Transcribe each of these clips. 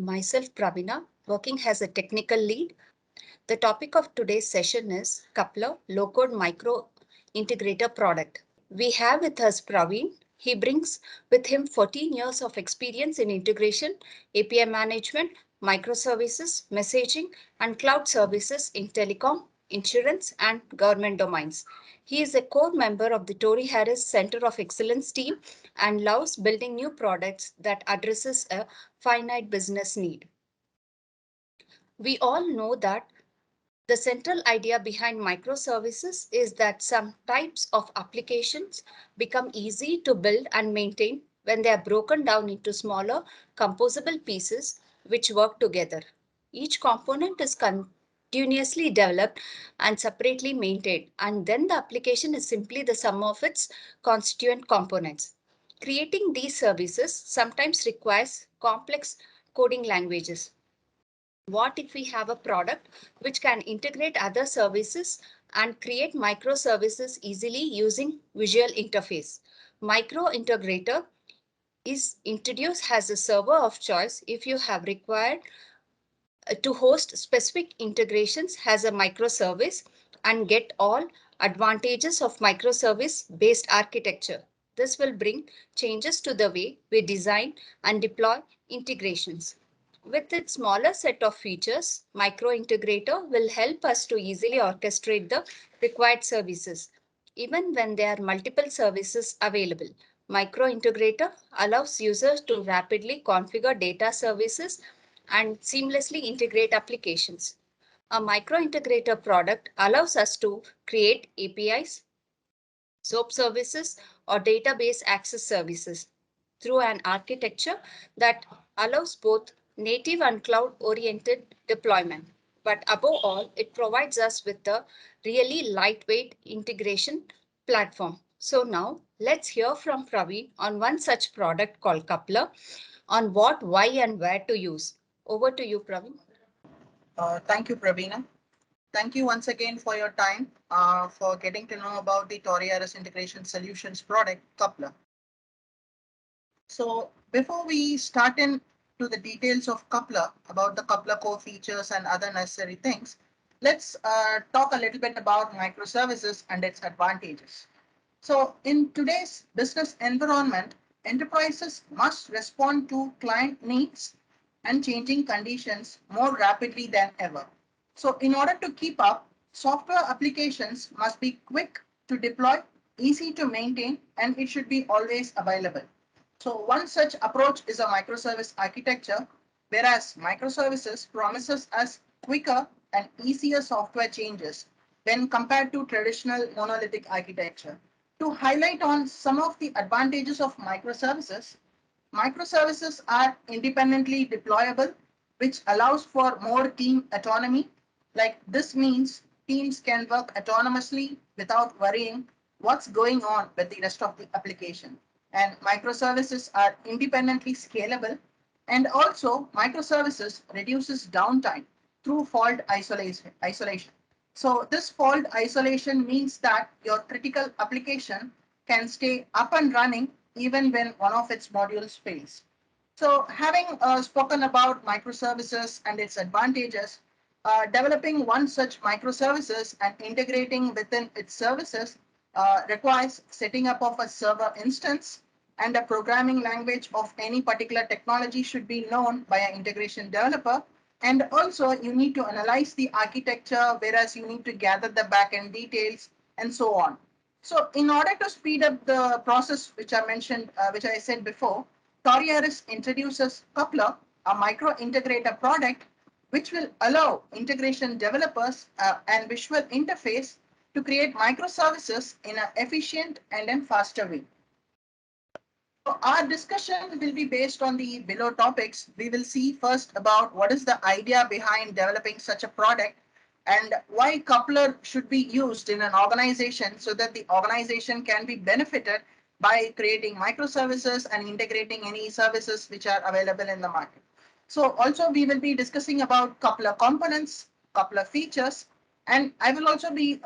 Myself, Pravina, working as a technical lead. The topic of today's session is Coupler Low-Code Micro Integrator Product. We have with us Praveen. He brings with him 14 years of experience in integration, API management, microservices, messaging, and cloud services in telecom, insurance, and government domains. He is a core member of the Tory Harris Center of Excellence team and loves building new products that addresses a finite business need. We all know that the central idea behind microservices is that some types of applications become easy to build and maintain when they are broken down into smaller composable pieces which work together. Each component is continuously developed and separately maintained, and then the application is simply the sum of its constituent components. Creating these services sometimes requires complex coding languages. What if we have a product which can integrate other services and create microservices easily using visual interface? Micro integrator is introduced as a server of choice if you have required to host specific integrations as a microservice and get all advantages of microservice based architecture. This will bring changes to the way we design and deploy integrations. With its smaller set of features, Micro Integrator will help us to easily orchestrate the required services, even when there are multiple services available. Micro Integrator allows users to rapidly configure data services and seamlessly integrate applications. A micro integrator product allows us to create APIs, SOAP services, or database access services through an architecture that allows both native and cloud oriented deployment. But above all, it provides us with a really lightweight integration platform. So now let's hear from Praveen on one such product called Coupler on what, why, and where to use. Over to you, Praveen. Thank you, Pravina. Thank you once again for your time for getting to know about the Toriaris Integration Solutions product, Coupler. So before we start in to the details of Coupler, about the Coupler core features and other necessary things, let's talk a little bit about microservices and its advantages. So in today's business environment, enterprises must respond to client needs and changing conditions more rapidly than ever. So in order to keep up, software applications must be quick to deploy, easy to maintain, and it should be always available. So one such approach is a microservice architecture, whereas microservices promises us quicker and easier software changes when compared to traditional monolithic architecture. To highlight on some of the advantages of microservices, microservices are independently deployable, which allows for more team autonomy. Like this means teams can work autonomously without worrying what's going on with the rest of the application. And microservices are independently scalable. And also microservices reduces downtime through fault isolation. So this fault isolation means that your critical application can stay up and running even when one of its modules fails. So having spoken about microservices and its advantages, developing one such microservices and integrating within its services requires setting up of a server instance, and a programming language of any particular technology should be known by an integration developer. And also you need to analyze the architecture, whereas you need to gather the backend details and so on. So in order to speed up the process, which I mentioned, which I said before, Toriaris introduces Coupler, a micro integrator product, which will allow integration developers and visual interface to create microservices in an efficient and then faster way. So our discussion will be based on the below topics. We will see first about what is the idea behind developing such a product and why Coupler should be used in an organization so that the organization can be benefited by creating microservices and integrating any services which are available in the market. So also we will be discussing about Coupler components, Coupler features, and I will also be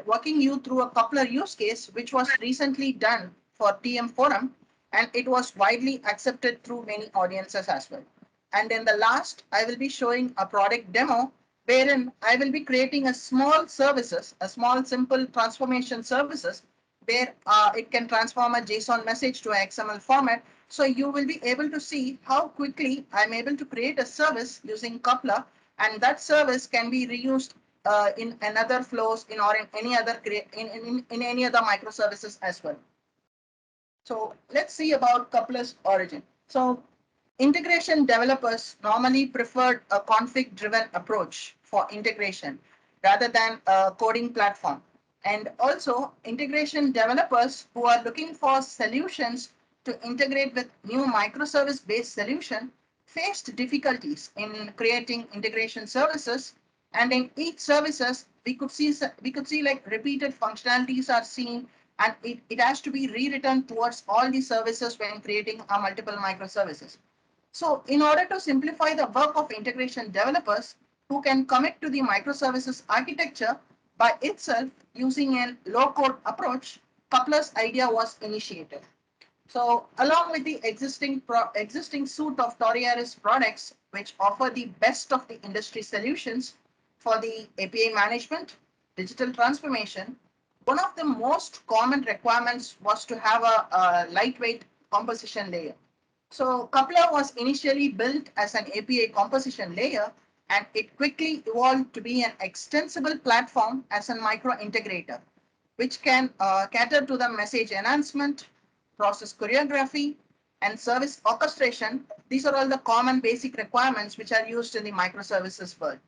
walking you through a Coupler use case which was recently done for TM Forum, and it was widely accepted through many audiences as well. And in the last, I will be showing a product demo wherein I will be creating a small services, a small simple transformation services where it can transform a JSON message to an XML format. So you will be able to see how quickly I'm able to create a service using coupler, and that service can be reused in another flows in or in any other in any other microservices as well. So let's see about coupler's origin. So integration developers normally preferred a config-driven approach for integration rather than a coding platform. And also integration developers who are looking for solutions to integrate with new microservice-based solution faced difficulties in creating integration services. And in each services, we could see like repeated functionalities are seen, and it has to be rewritten towards all the services when creating a multiple microservices. So in order to simplify the work of integration developers who can commit to the microservices architecture by itself using a low-code approach, Coupler's idea was initiated. So along with the existing suite of Toriaris products, which offer the best of the industry solutions for the API management, digital transformation, one of the most common requirements was to have a lightweight composition layer. So Coupler was initially built as an API composition layer, and it quickly evolved to be an extensible platform as a micro integrator, which can cater to the message enhancement, process choreography, and service orchestration. These are all the common basic requirements which are used in the microservices world.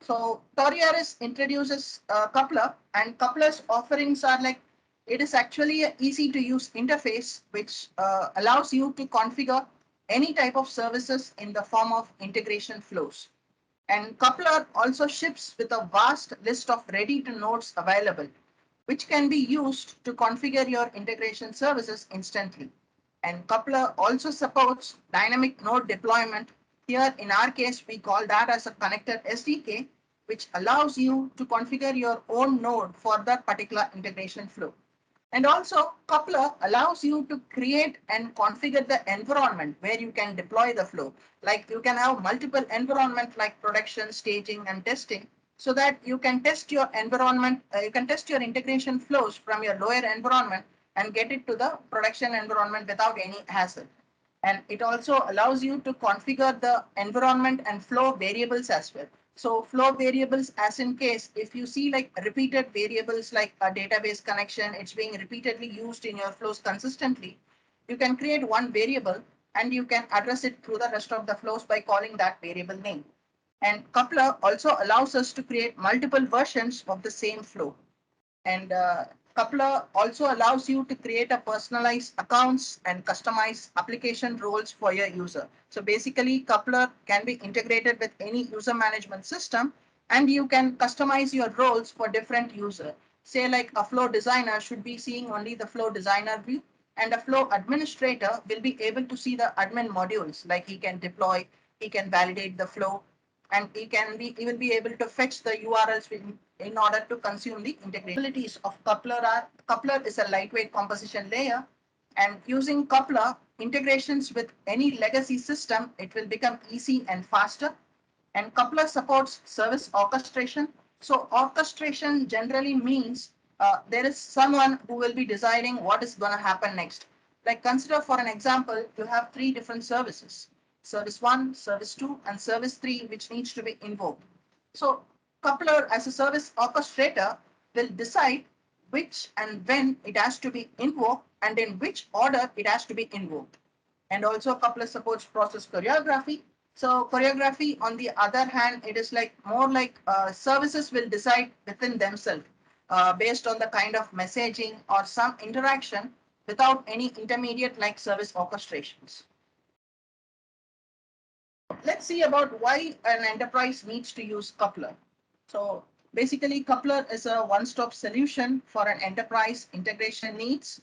So Toriaris introduces Coupler, and Coupler's offerings are like it is actually an easy to use interface which allows you to configure any type of services in the form of integration flows. And Coupler also ships with a vast list of ready to nodes available, which can be used to configure your integration services instantly. And Coupler also supports dynamic node deployment. Here, in our case, we call that as a connector SDK, which allows you to configure your own node for that particular integration flow. And also, Coupler allows you to create and configure the environment where you can deploy the flow. Like you can have multiple environment like production, staging, and testing, so that you can test your environment, you can test your integration flows from your lower environment and get it to the production environment without any hassle. And it also allows you to configure the environment and flow variables as well. So flow variables, as in case, if you see like repeated variables like a database connection, it's being repeatedly used in your flows consistently, you can create one variable and you can address it through the rest of the flows by calling that variable name. And Coupler also allows us to create multiple versions of the same flow. And Coupler also allows you to create a personalized accounts and customize application roles for your user. So basically, Coupler can be integrated with any user management system, and you can customize your roles for different user. Say like a flow designer should be seeing only the flow designer view, and a flow administrator will be able to see the admin modules, like he can deploy, he can validate the flow, and he will be able to fetch the URLs in order to consume the integration of Coupler. Coupler is a lightweight composition layer, and using Coupler integrations with any legacy system, it will become easy and faster. And Coupler supports service orchestration. So orchestration generally means there is someone who will be deciding what is going to happen next. Like consider for an example, you have three different services: service one, service two, and service three, which needs to be invoked. So Coupler as a service orchestrator will decide which and when it has to be invoked and in which order it has to be invoked. And also Coupler supports process choreography. So choreography, on the other hand, it is like more like services will decide within themselves based on the kind of messaging or some interaction without any intermediate like service orchestrations. Let's see about why an enterprise needs to use Coupler. So basically, Coupler is a one-stop solution for an enterprise integration needs,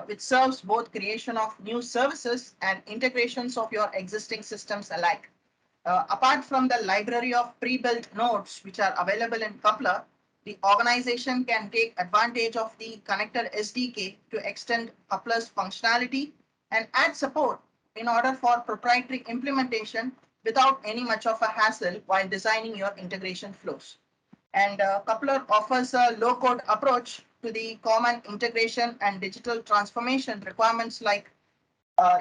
which serves both creation of new services and integrations of your existing systems alike. Apart from the library of pre-built nodes which are available in Coupler, the organization can take advantage of the connector SDK to extend Coupler's functionality and add support in order for proprietary implementation without any much of a hassle while designing your integration flows. And Coupler offers a low-code approach to the common integration and digital transformation requirements like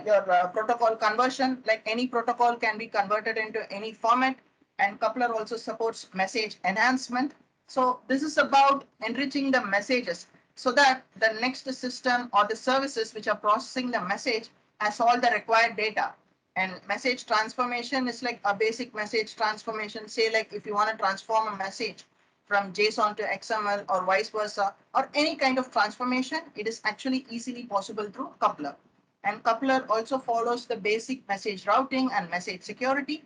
your protocol conversion, like any protocol can be converted into any format, and Coupler also supports message enhancement. So this is about enriching the messages so that the next system or the services which are processing the message has all the required data. And message transformation is like a basic message transformation. Say like if you want to transform a message from JSON to XML or vice versa, or any kind of transformation, it is actually easily possible through Coupler. And Coupler also follows the basic message routing and message security.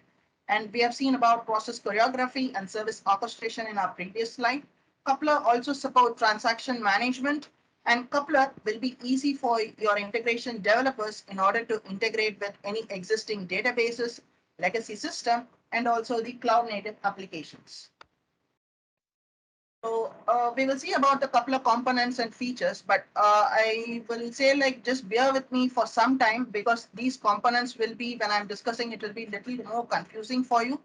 And we have seen about process choreography and service orchestration in our previous slide. Coupler also supports transaction management, and Coupler will be easy for your integration developers in order to integrate with any existing databases, legacy system, and also the cloud native applications. So we will see about the couple of components and features, but I will say like just bear with me for some time because these components will be, when I'm discussing, it will be a little more confusing for you.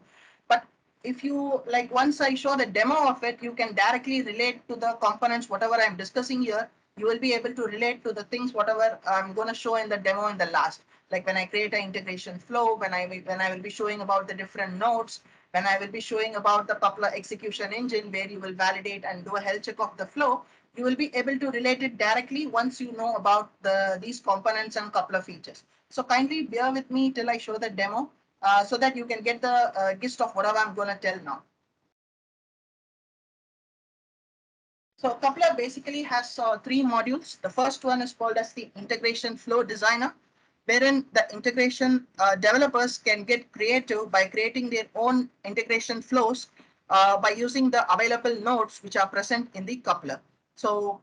But if you like, once I show the demo of it, you can directly relate to the components, whatever I'm discussing here. You will be able to relate to the things, whatever I'm going to show in the demo in the last. Like when I create an integration flow, when I will be showing about the different nodes, when I will be showing about the Coupler execution engine where you will validate and do a health check of the flow, you will be able to relate it directly once you know about these components and Coupler features. So kindly bear with me till I show the demo so that you can get the gist of whatever I'm going to tell now. So Coupler basically has three modules. The first one is called as the integration flow designer, wherein the integration developers can get creative by creating their own integration flows by using the available nodes which are present in the coupler. So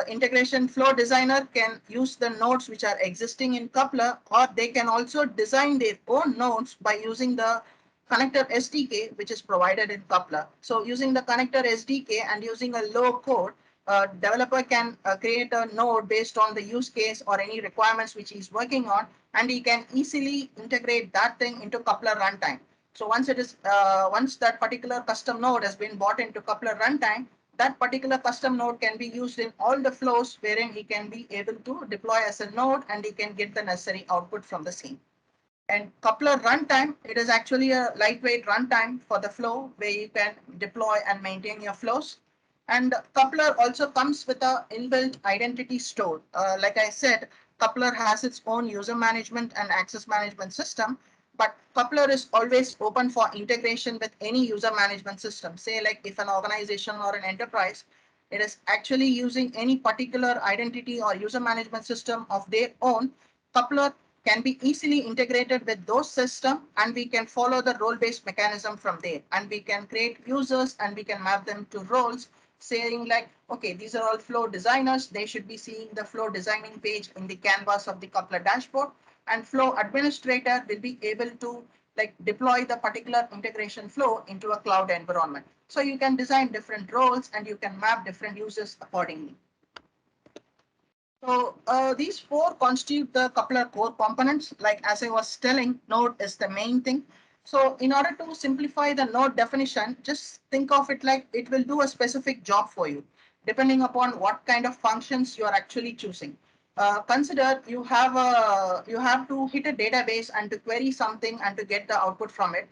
integration flow designer can use the nodes which are existing in coupler, or they can also design their own nodes by using the connector SDK, which is provided in Coupler. So using the connector SDK and using a low code, developer can create a node based on the use case or any requirements which he's working on, and he can easily integrate that thing into Coupler runtime. So once that particular custom node has been bought into Coupler runtime, that particular custom node can be used in all the flows wherein he can be able to deploy as a node and he can get the necessary output from the same. And coupler runtime, it is actually a lightweight runtime for the flow where you can deploy and maintain your flows. And coupler also comes with a inbuilt identity store. Like I said, coupler has its own user management and access management system, but coupler is always open for integration with any user management system. Say like if an organization or an enterprise, it is actually using any particular identity or user management system of their own, coupler can be easily integrated with those systems, and we can follow the role-based mechanism from there, and we can create users and we can map them to roles, saying like, okay, these are all flow designers, they should be seeing the flow designing page in the canvas of the coupler dashboard, and flow administrator will be able to like deploy the particular integration flow into a cloud environment. So you can design different roles and you can map different users accordingly. So these four constitute the coupler core components. Like as I was telling, node is the main thing. So in order to simplify the node definition, just think of it like it will do a specific job for you, depending upon what kind of functions you are actually choosing. Consider you have to hit a database and to query something and to get the output from it.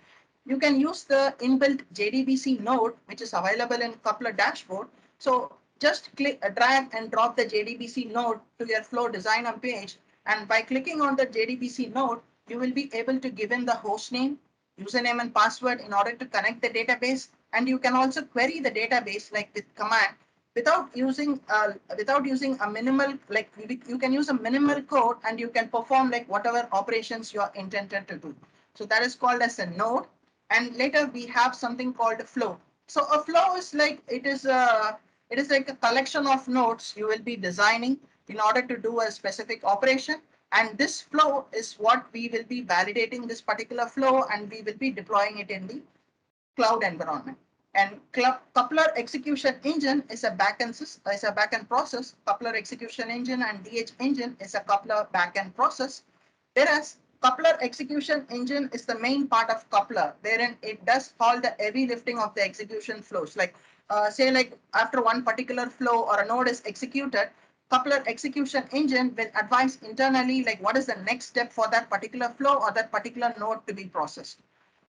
You can use the inbuilt JDBC node, which is available in Coupler dashboard. So just click, drag and drop the JDBC node to your flow designer page. And by clicking on the JDBC node, you will be able to give in the host name, username and password in order to connect the database. And you can also query the database like with command without using a minimal, like you can use a minimal code and you can perform like whatever operations you are intended to do. So that is called as a node. And later we have something called a flow. So a flow is like it is like a collection of nodes you will be designing in order to do a specific operation. And this flow is what we will be validating this particular flow and we will be deploying it in the cloud environment. And coupler execution engine is a backend process. Coupler execution engine and DH engine is a coupler backend process. Whereas Coupler execution engine is the main part of coupler, wherein it does all the heavy lifting of the execution flows. Like say like after one particular flow or a node is executed, coupler execution engine will advise internally like what is the next step for that particular flow or that particular node to be processed.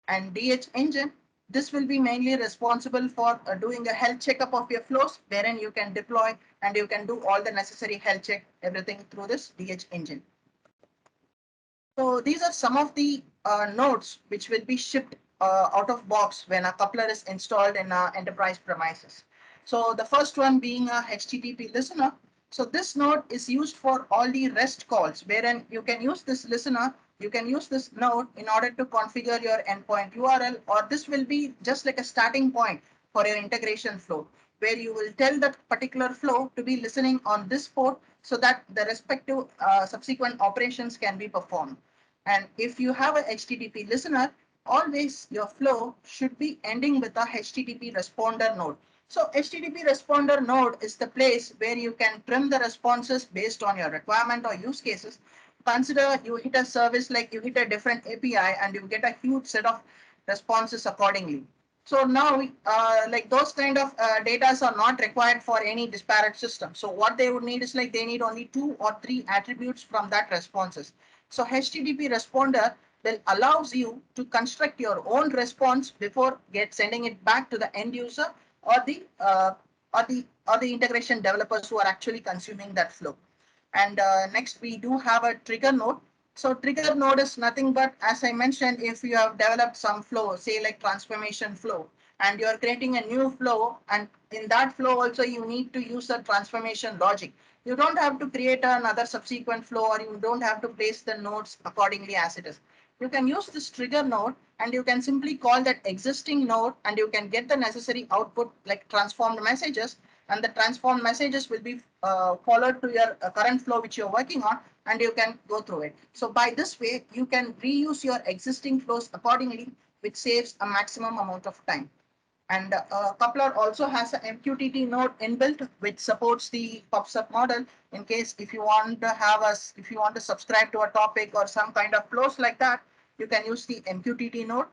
And DH engine, this will be mainly responsible for doing a health checkup of your flows, wherein you can deploy and you can do all the necessary health check, everything through this DH engine. So these are some of the nodes which will be shipped out of box when a coupler is installed in enterprise premises. So the first one being a HTTP listener. So this node is used for all the REST calls, wherein you can use this listener, you can use this node in order to configure your endpoint URL, or this will be just like a starting point for your integration flow, where you will tell that particular flow to be listening on this port so that the respective subsequent operations can be performed. And if you have a HTTP listener, always your flow should be ending with a HTTP responder node. So HTTP responder node is the place where you can trim the responses based on your requirement or use cases. Consider you hit a service like you hit a different API and you get a huge set of responses accordingly. So now, like those kind of data are not required for any disparate system. So what they would need is like they need only 2 or 3 attributes from that responses. So HTTP responder will allows you to construct your own response before sending it back to the end user or the integration developers who are actually consuming that flow. And next we do have a trigger node. So trigger node is nothing but, as I mentioned, if you have developed some flow, say like transformation flow, and you're creating a new flow, and in that flow also you need to use a transformation logic. You don't have to create another subsequent flow, or you don't have to place the nodes accordingly as it is. You can use this trigger node and you can simply call that existing node and you can get the necessary output like transformed messages, and the transformed messages will be followed to your current flow which you're working on, and you can go through it. So by this way, you can reuse your existing flows accordingly, which saves a maximum amount of time. And coupler also has an MQTT node inbuilt, which supports the PubSub model. In case if you want to have us, if you want to subscribe to a topic or some kind of flows like that, you can use the MQTT node.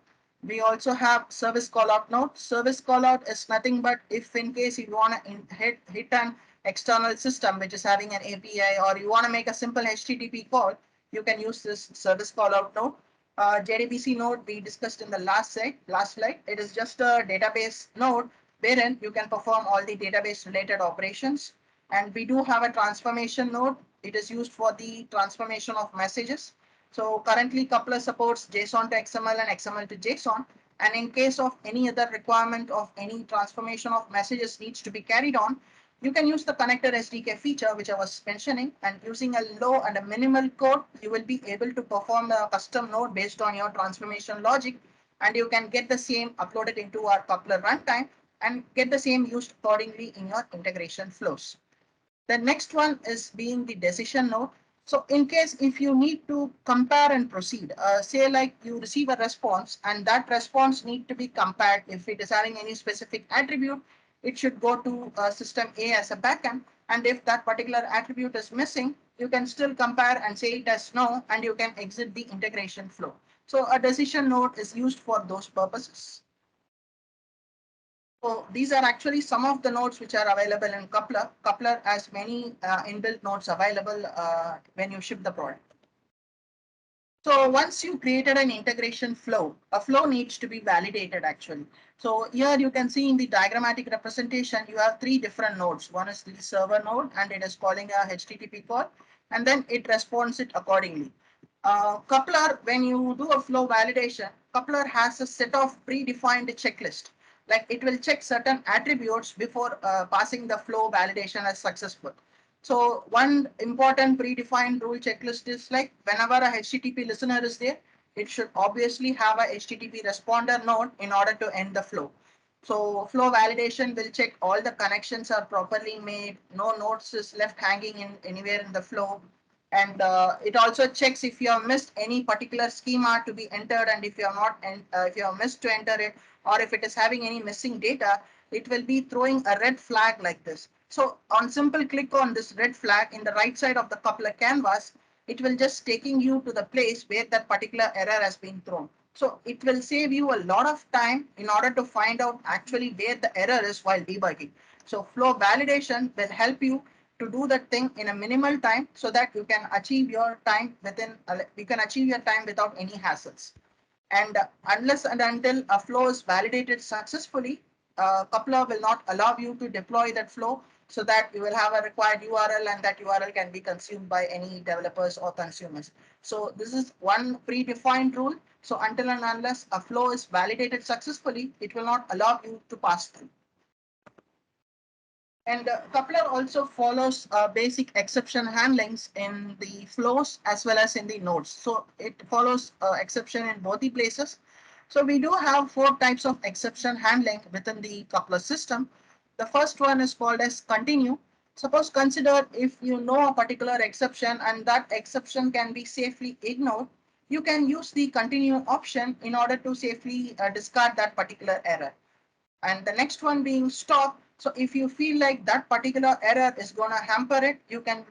We also have service callout node. Service callout is nothing but if in case you want to hit an external system which is having an API, or you want to make a simple HTTP call, you can use this service callout node. JDBC node we discussed in the last slide. It is just a database node wherein you can perform all the database related operations. And we do have a transformation node. It is used for the transformation of messages. So currently coupler supports JSON to XML and XML to JSON. And in case of any other requirement of any transformation of messages needs to be carried on, you can use the connector SDK feature, which I was mentioning, and using a low and a minimal code, you will be able to perform a custom node based on your transformation logic, and you can get the same uploaded into our coupler runtime and get the same used accordingly in your integration flows. The next one is being the decision node. So in case if you need to compare and proceed, say like you receive a response and that response need to be compared. If it is having any specific attribute, it should go to system A as a backend. And if that particular attribute is missing, you can still compare and say it as no, and you can exit the integration flow. So a decision node is used for those purposes. So these are actually some of the nodes which are available in Coupler. Coupler has many inbuilt nodes available when you ship the product. So once you created an integration flow, a flow needs to be validated actually. So here you can see in the diagrammatic representation, you have 3 different nodes. One is the server node and it is calling a HTTP call, and then it responds it accordingly. Coupler, when you do a flow validation, Coupler has a set of predefined checklist. Like it will check certain attributes before passing the flow validation as successful. So one important predefined rule checklist is like whenever a HTTP listener is there, it should obviously have a HTTP responder node in order to end the flow. So flow validation will check all the connections are properly made, no nodes is left hanging in anywhere in the flow. And it also checks if you have missed any particular schema to be entered, and if you have not, if you have missed to enter it, or if it is having any missing data, it will be throwing a red flag like this. So on simple click on this red flag in the right side of the coupler canvas, it will just taking you to the place where that particular error has been thrown. So it will save you a lot of time in order to find out actually where the error is while debugging. So flow validation will help you to do that thing in a minimal time so that you can achieve your time within, you can achieve your time without any hassles. And unless and until a flow is validated successfully, coupler will not allow you to deploy that flow so that you will have a required URL and that URL can be consumed by any developers or consumers. So this is one predefined rule. So until and unless a flow is validated successfully, it will not allow you to pass through. And coupler also follows basic exception handlings in the flows as well as in the nodes. So it follows exception in both the places. So we do have four types of exception handling within the coupler system. The first one is called as continue. Suppose consider if you know a particular exception and that exception can be safely ignored, you can use the continue option in order to safely discard that particular error. And the next one being stop. So if you feel like that particular error is going to hamper it, you can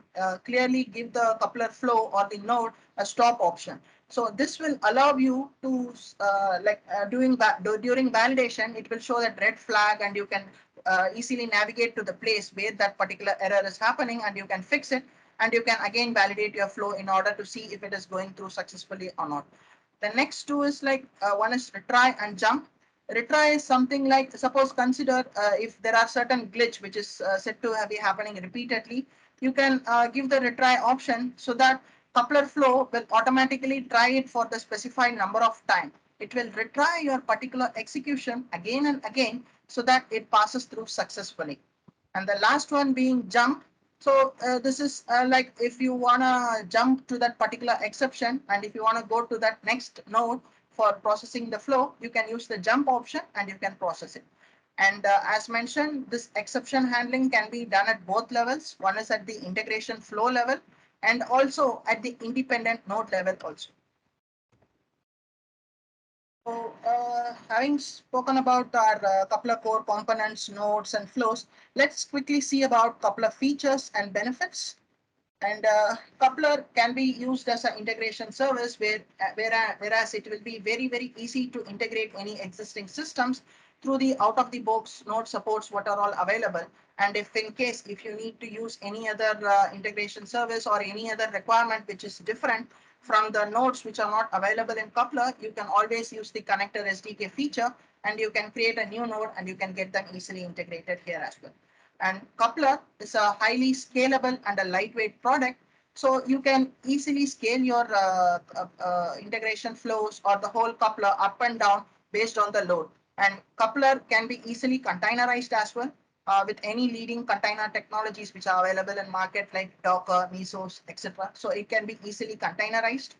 clearly give the coupler flow or the node a stop option. So this will allow you to doing that during validation, it will show that red flag and you can easily navigate to the place where that particular error is happening and you can fix it. And you can again validate your flow in order to see if it is going through successfully or not. The next two is like one is retry and jump. Retry is something like, suppose consider if there are certain glitch which is said to be happening repeatedly, you can give the retry option so that coupler flow will automatically try it for the specified number of time. It will retry your particular execution again and again so that it passes through successfully. And the last one being jump. So this is like if you want to jump to that particular exception and if you want to go to that next node for processing the flow, you can use the jump option and you can process it. And as mentioned, this exception handling can be done at both levels. One is at the integration flow level and also at the independent node level also. So, having spoken about our couple of core components, nodes, and flows, let's quickly see about couple of features and benefits. And coupler can be used as an integration service whereas it will be very easy to integrate any existing systems through the out of the box node supports what are all available. And if in case if you need to use any other integration service or any other requirement which is different from the nodes which are not available in coupler, you can always use the connector SDK feature and you can create a new node and you can get them easily integrated here as well. And coupler is a highly scalable and a lightweight product. So you can easily scale your integration flows or the whole coupler up and down based on the load. And coupler can be easily containerized as well with any leading container technologies which are available in market like Docker, Mesos, etc. So it can be easily containerized.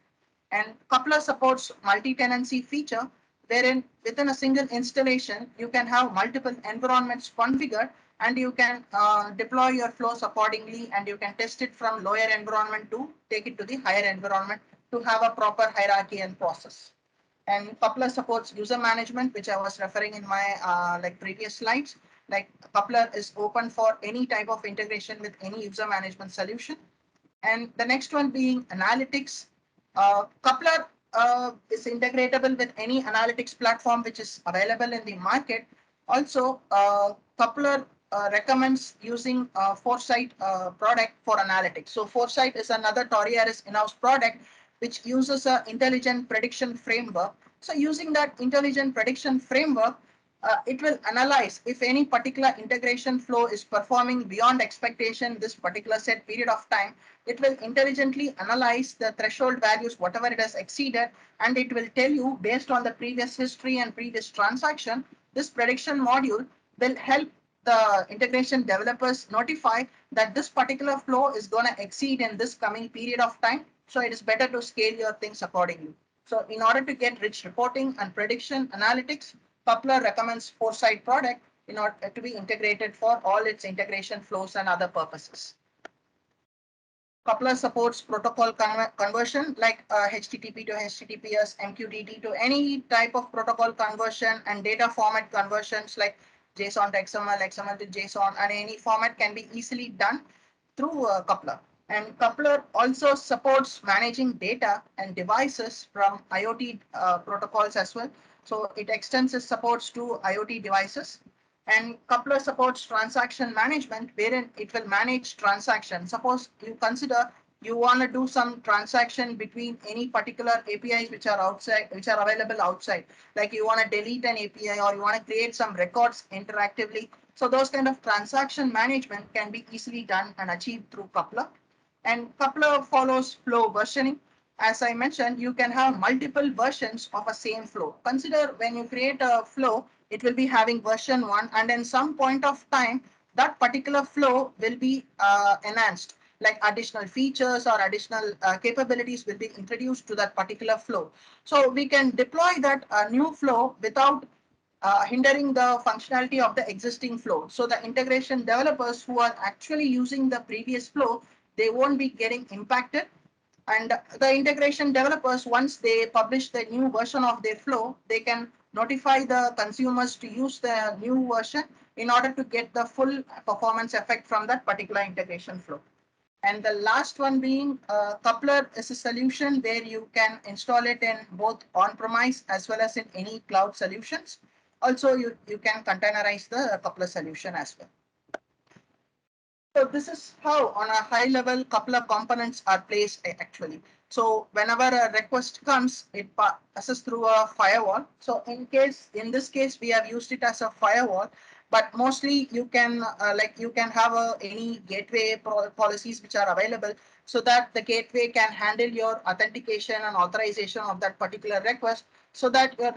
And coupler supports multi-tenancy feature wherein within a single installation, you can have multiple environments configured and you can deploy your flows accordingly and you can test it from lower environment to take it to the higher environment to have a proper hierarchy and process. And coupler supports user management, which I was referring in my previous slides. Like coupler is open for any type of integration with any user management solution. And the next one being analytics. Coupler is integratable with any analytics platform which is available in the market. Also, Coupler recommends using Foresight product for analytics. So Foresight is another Toriaris in-house product which uses an intelligent prediction framework. So using that intelligent prediction framework, it will analyze if any particular integration flow is performing beyond expectation this particular set period of time. It will intelligently analyze the threshold values, whatever it has exceeded, and it will tell you based on the previous history and previous transaction, this prediction module will help the integration developers notify that this particular flow is going to exceed in this coming period of time. So it is better to scale your things accordingly. So in order to get rich reporting and prediction analytics, Coupler recommends Foresight product in order to be integrated for all its integration flows and other purposes. Coupler supports protocol conversion like HTTP to HTTPS, MQTT to any type of protocol conversion and data format conversions like JSON to XML, XML to JSON, and any format can be easily done through Coupler. And Coupler also supports managing data and devices from IoT protocols as well. So it extends its supports to IoT devices. And Coupler supports transaction management, wherein it will manage transactions. Suppose you consider you want to do some transaction between any particular APIs which are outside, which are available outside. Like you want to delete an API or you want to create some records interactively. So those kind of transaction management can be easily done and achieved through Coupler. And Coupler follows flow versioning. As I mentioned, you can have multiple versions of a same flow. Consider when you create a flow, it will be having version 1, and in some point of time, that particular flow will be enhanced, like additional features or additional capabilities will be introduced to that particular flow. So we can deploy that new flow without hindering the functionality of the existing flow. So the integration developers who are actually using the previous flow, they won't be getting impacted. And the integration developers, once they publish the new version of their flow, they can notify the consumers to use the new version in order to get the full performance effect from that particular integration flow. And the last one being Coupler is a solution where you can install it in both on-premise as well as in any cloud solutions. Also, you can containerize the Coupler solution as well. So this is how on a high level couple of components are placed actually. So whenever a request comes, it passes through a firewall. So in this case, we have used it as a firewall, but mostly you can you can have any gateway policies which are available so that the gateway can handle your authentication and authorization of that particular request so that your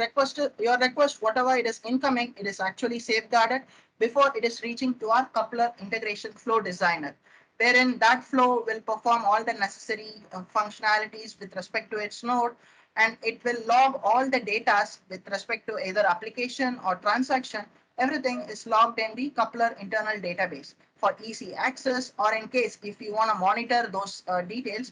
request, whatever it is incoming, it is actually safeguarded before it is reaching to our Coupler integration flow designer, wherein that flow will perform all the necessary functionalities with respect to its node, and it will log all the data with respect to either application or transaction. Everything is logged in the Coupler internal database for easy access, or in case if you want to monitor those details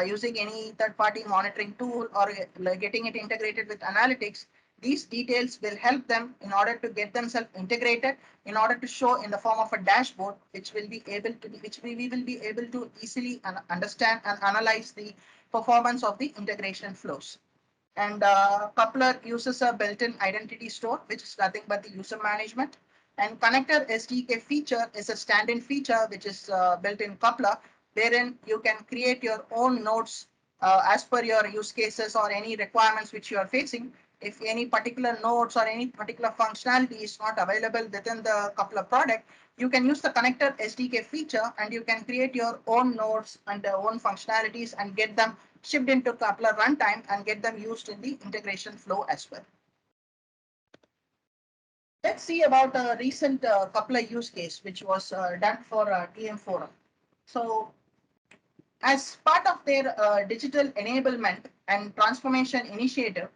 using any third-party monitoring tool or getting it integrated with analytics, these details will help them in order to get themselves integrated in order to show in the form of a dashboard, which will be able to which we will be able to easily understand and analyze the performance of the integration flows. And Coupler uses a built-in identity store, which is nothing but the user management. And connector SDK feature is a stand-in feature which is built in Coupler, wherein you can create your own nodes as per your use cases or any requirements which you are facing. If any particular nodes or any particular functionality is not available within the Coupler product, you can use the connector SDK feature and you can create your own nodes and own functionalities and get them shipped into Coupler runtime and get them used in the integration flow as well. Let's see about a recent Coupler use case which was done for TM Forum. So as part of their digital enablement and transformation initiative,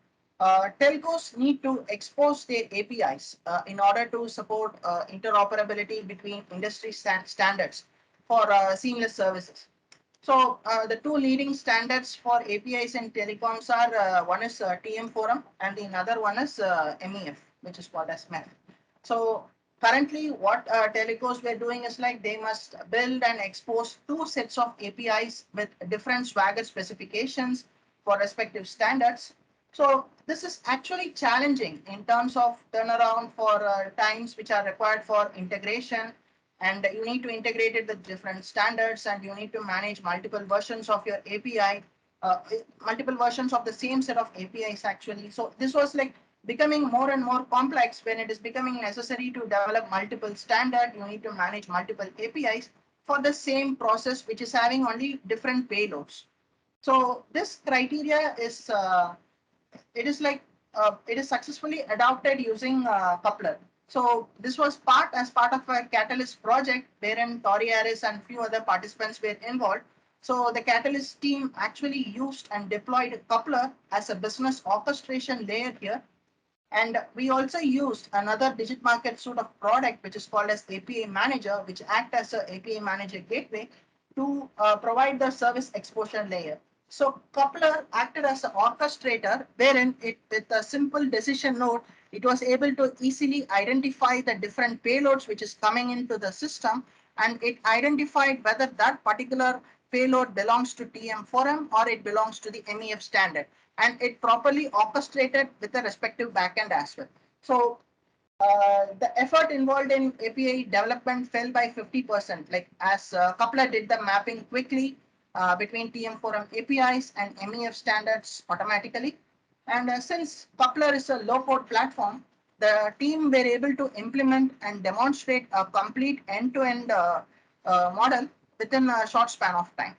telcos need to expose their APIs in order to support interoperability between industry standards for seamless services. So the two leading standards for APIs and telecoms are one is TM Forum and the other one is MEF, which is called as MEF. So currently what telecos were doing is like they must build and expose two sets of APIs with different Swagger specifications for respective standards. So this is actually challenging in terms of turnaround for times which are required for integration, and you need to integrate it with different standards, and you need to manage multiple versions of your API, multiple versions of the same set of APIs actually. So this was like becoming more and more complex when it is becoming necessary to develop multiple standard. You need to manage multiple APIs for the same process, which is having only different payloads. So this criteria is it is like it is successfully adopted using Coupler. So this was part of a Catalyst project wherein Tori Harris and few other participants were involved. So the Catalyst team actually used and deployed Coupler as a business orchestration layer here, and we also used another digit market suite of product, which is called as API Manager, which act as a API Manager gateway to provide the service exposure layer. So Coupler acted as an orchestrator, wherein it with a simple decision node, it was able to easily identify the different payloads which is coming into the system, and it identified whether that particular payload belongs to TM4M or it belongs to the MEF standard, and it properly orchestrated with the respective backend as well. So the effort involved in API development fell by 50%, like as Coupler did the mapping quickly between TM4M APIs and MEF standards automatically. And since Coupler is a low-code platform, the team were able to implement and demonstrate a complete end-to-end model within a short span of time.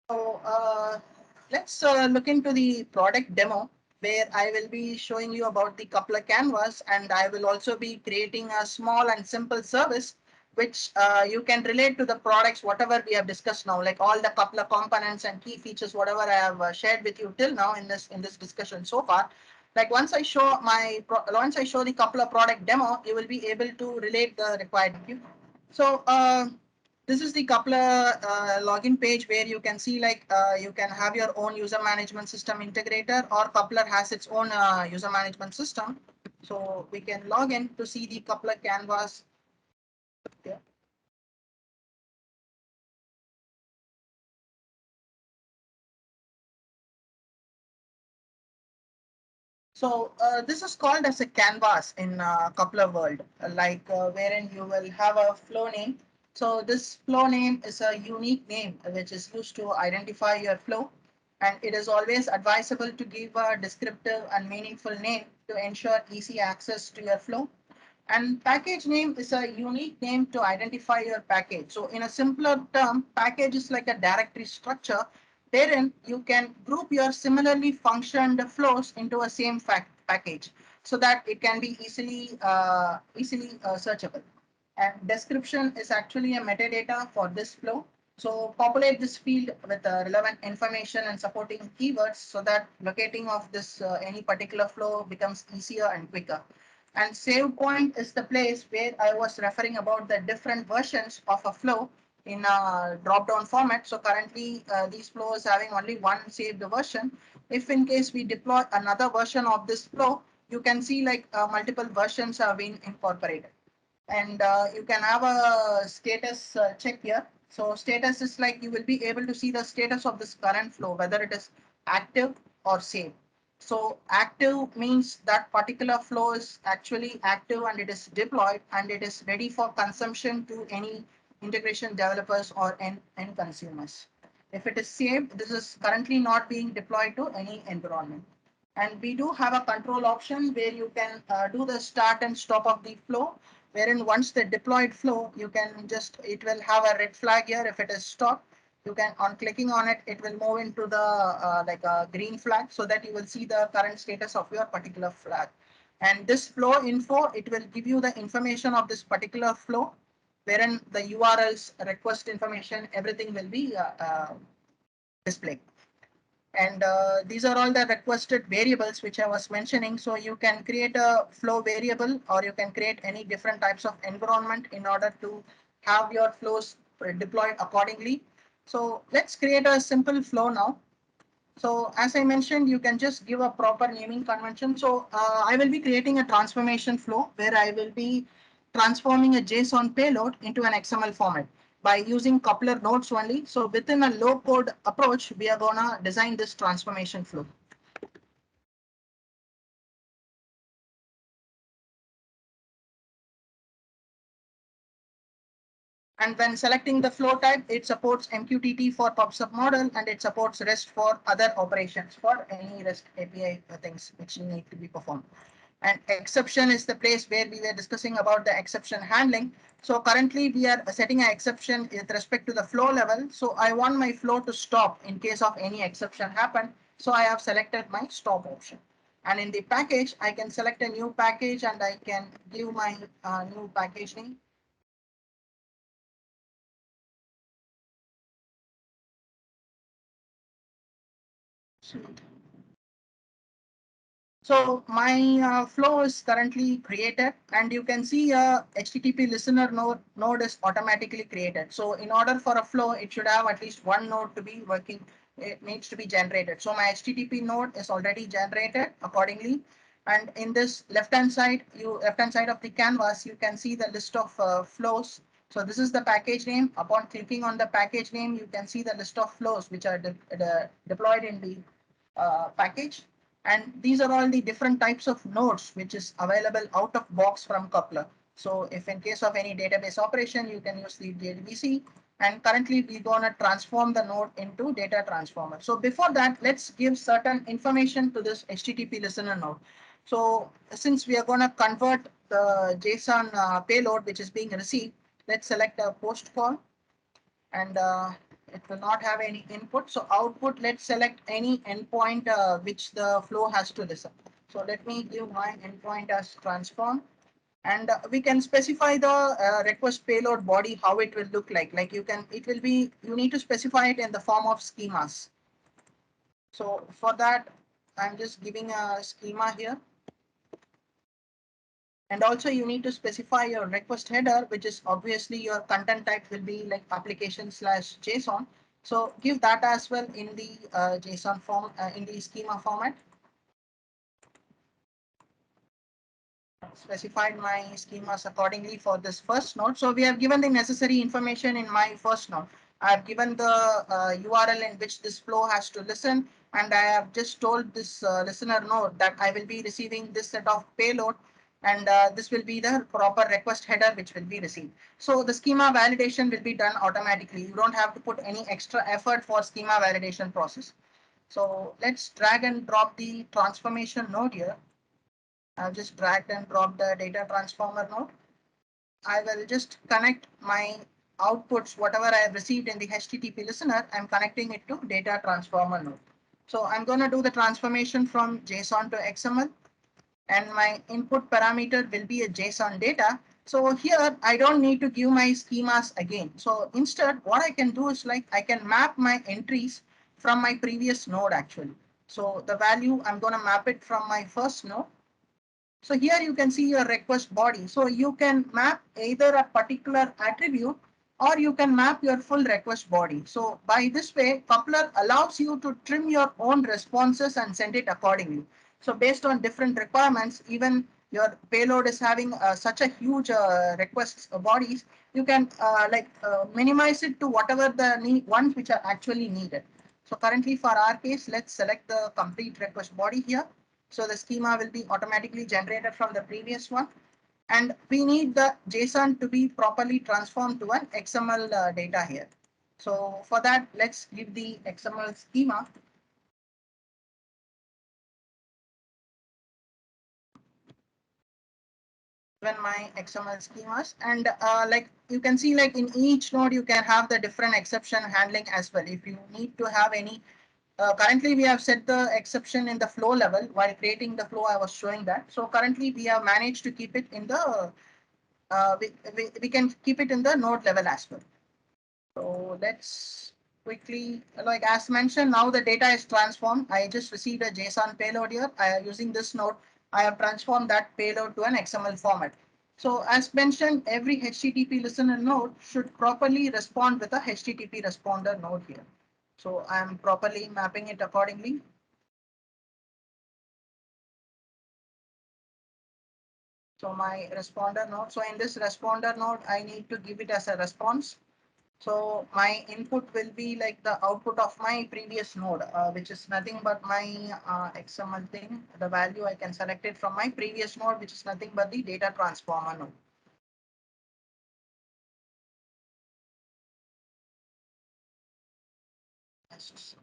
So let's look into the product demo where I will be showing you about the coupler canvas, and I will also be creating a small and simple service which you can relate to the products, whatever we have discussed now, like all the coupler components and key features, whatever I have shared with you till now in this discussion so far. Like once I show the coupler product demo, you will be able to relate the required view. So this is the coupler login page where you can see like you can have your own user management system integrator, or coupler has its own user management system. So we can log in to see the coupler canvas. Yeah. So this is called as a canvas in coupler world, wherein you will have a flow name. So this flow name is a unique name which is used to identify your flow, and it is always advisable to give a descriptive and meaningful name to ensure easy access to your flow. And package name is a unique name to identify your package. So in a simpler term, package is like a directory structure wherein you can group your similarly functioned flows into a same package so that it can be easily searchable. And description is actually a metadata for this flow. So populate this field with relevant information and supporting keywords so that locating of this any particular flow becomes easier and quicker. And save point is the place where I was referring about the different versions of a flow in a drop-down format. So currently these flows having only one saved version. If in case we deploy another version of this flow, you can see like multiple versions have been incorporated. And you can have a status check here. So status is like you will be able to see the status of this current flow, whether it is active or saved. So active means that particular flow is actually active and it is deployed and it is ready for consumption to any integration developers or end consumers. If it is saved, this is currently not being deployed to any environment. And we do have a control option where you can do the start and stop of the flow, wherein once the deployed flow, you can just, it will have a red flag here. If it is stopped, you can, on clicking on it, it will move into the like a green flag so that you will see the current status of your particular flag. And this flow info, it will give you the information of this particular flow, wherein the URLs, request information, everything will be displayed. And these are all the requested variables which I was mentioning. So you can create a flow variable or you can create any different types of environment in order to have your flows deployed accordingly. So let's create a simple flow now. So as I mentioned, you can just give a proper naming convention. So I will be creating a transformation flow where I will be transforming a JSON payload into an XML format by using coupler nodes only. So within a low code approach, we are gonna design this transformation flow. And when selecting the flow type, it supports MQTT for PubSub model and it supports REST for other operations for any REST API things which need to be performed. And exception is the place where we were discussing about the exception handling. So currently we are setting an exception with respect to the flow level. So I want my flow to stop in case of any exception happen. So I have selected my stop option. And in the package, I can select a new package and I can give my new package name. So my flow is currently created and you can see a HTTP listener node is automatically created. So in order for a flow, it should have at least one node to be working. It needs to be generated. So my HTTP node is already generated accordingly. And in this left-hand side of the canvas, you can see the list of flows. So this is the package name. Upon clicking on the package name, you can see the list of flows which are deployed in the package. And these are all the different types of nodes which is available out of box from coupler. So if in case of any database operation, you can use the JDBC. And currently we're gonna transform the node into data transformer. So before that, let's give certain information to this HTTP listener node. So since we are gonna convert the JSON payload which is being received, let's select a post call, and it will not have any input. So output, let's select any endpoint which the flow has to listen. So let me give my endpoint as transform, and we can specify the request payload body, how it will look like. Like it will be, you need to specify it in the form of schemas. So for that, I'm just giving a schema here. And also you need to specify your request header, which is obviously your content type will be like application/JSON. So give that as well in the JSON form, in the schema format. Specified my schemas accordingly for this first node. So we have given the necessary information in my first node. I have given the URL in which this flow has to listen, and I have just told this listener node that I will be receiving this set of payload, and this will be the proper request header which will be received. So the schema validation will be done automatically. You don't have to put any extra effort for schema validation process. So let's drag and drop the transformation node here. I've just dragged and dropped the data transformer node. I will just connect my outputs, whatever I have received in the HTTP listener, I'm connecting it to data transformer node. So I'm going to do the transformation from JSON to XML, and my input parameter will be a JSON data. So here I don't need to give my schemas again. So instead, what I can do is like I can map my entries from my previous node actually. So the value, I'm going to map it from my first node. So here you can see your request body. So you can map either a particular attribute, or you can map your full request body. So by this way, coupler allows you to trim your own responses and send it accordingly. So based on different requirements, even your payload is having such a huge request bodies, you can minimize it to whatever the ones which are actually needed. So currently for our case, let's select the complete request body here. So the schema will be automatically generated from the previous one. And we need the JSON to be properly transformed to an XML data here. So for that, let's give the XML schema. Given my XML schemas, and like you can see, like in each node, you can have the different exception handling as well. If you need to have any, currently we have set the exception in the flow level. While creating the flow, I was showing that. So currently we have managed to keep it in the we can keep it in the node level as well. So let's quickly, like as mentioned, now the data is transformed. I just received a JSON payload here. Using this node, I have transformed that payload to an XML format. So as mentioned, every HTTP listener node should properly respond with a HTTP responder node here. So I'm properly mapping it accordingly. So my responder node. So in this responder node, I need to give it as a response. So my input will be like the output of my previous node, which is nothing but my XML thing. The value I can select it from my previous node, which is nothing but the data transformer node. Yes.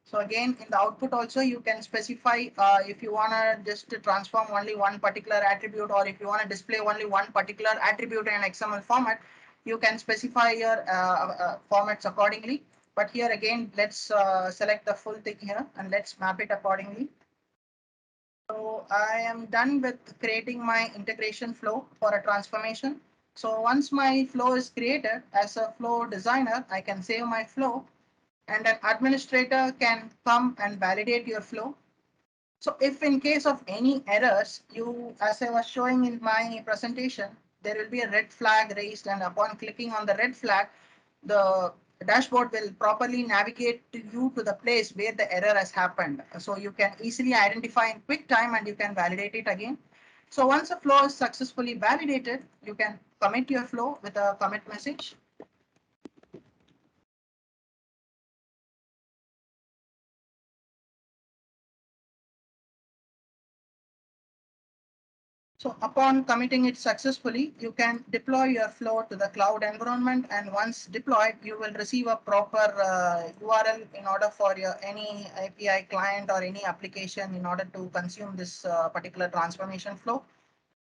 So again, in the output also, you can specify if you want to just transform only one particular attribute, or if you want to display only one particular attribute in an XML format, you can specify your formats accordingly. But here again, let's select the full thing here and let's map it accordingly. So I am done with creating my integration flow for a transformation. So once my flow is created, as a flow designer, I can save my flow, and an administrator can come and validate your flow. So if in case of any errors, as I was showing in my presentation, there will be a red flag raised, and upon clicking on the red flag, the the dashboard will properly navigate to you to the place where the error has happened. So you can easily identify in quick time and you can validate it again. So once a flow is successfully validated, you can commit your flow with a commit message. So upon committing it successfully, you can deploy your flow to the cloud environment. And once deployed, you will receive a proper URL in order for your any API client or any application in order to consume this particular transformation flow.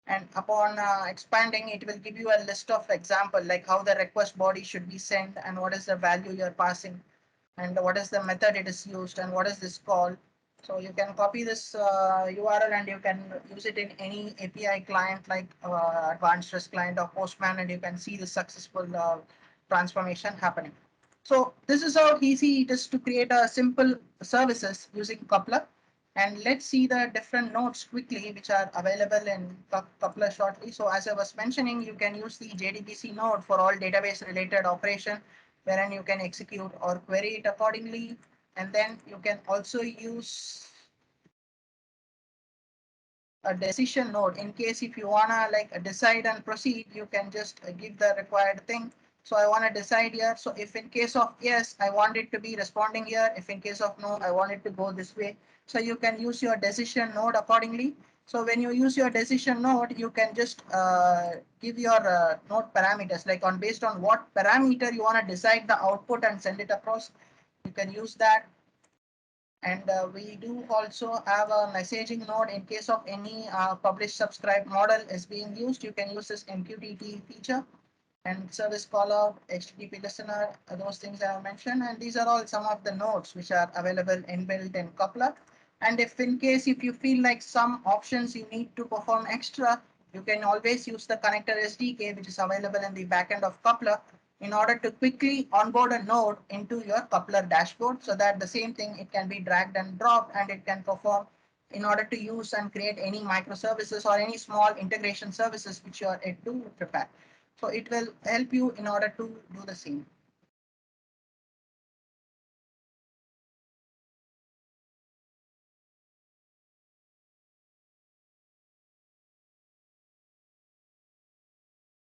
And upon expanding, it will give you a list of example like how the request body should be sent and what is the value you're passing and what is the method it is used and what is this called. So you can copy this URL and you can use it in any API client like Advanced REST client or Postman, and you can see the successful transformation happening. So this is how easy it is to create a simple services using coupler. And let's see the different nodes quickly, which are available in coupler shortly. So as I was mentioning, you can use the JDBC node for all database related operation, wherein you can execute or query it accordingly. And then you can also use a decision node in case if you wanna like decide and proceed, you can just give the required thing. So I want to decide here. So if in case of yes, I want it to be responding here. If in case of no, I want it to go this way. So you can use your decision node accordingly. So when you use your decision node, you can just give your node parameters, like on based on what parameter you want to decide the output and send it across. You can use that. And we do also have a messaging node in case of any publish subscribe model is being used. You can use this MQTT feature and service callout, HTTP listener, those things I have mentioned. And these are all some of the nodes which are available inbuilt in coupler. And if in case if you feel like some options you need to perform extra, you can always use the connector SDK, which is available in the backend of coupler, in order to quickly onboard a node into your coupler dashboard, so that the same thing it can be dragged and dropped and it can perform in order to use and create any microservices or any small integration services which you are yet to prepare. So it will help you in order to do the same.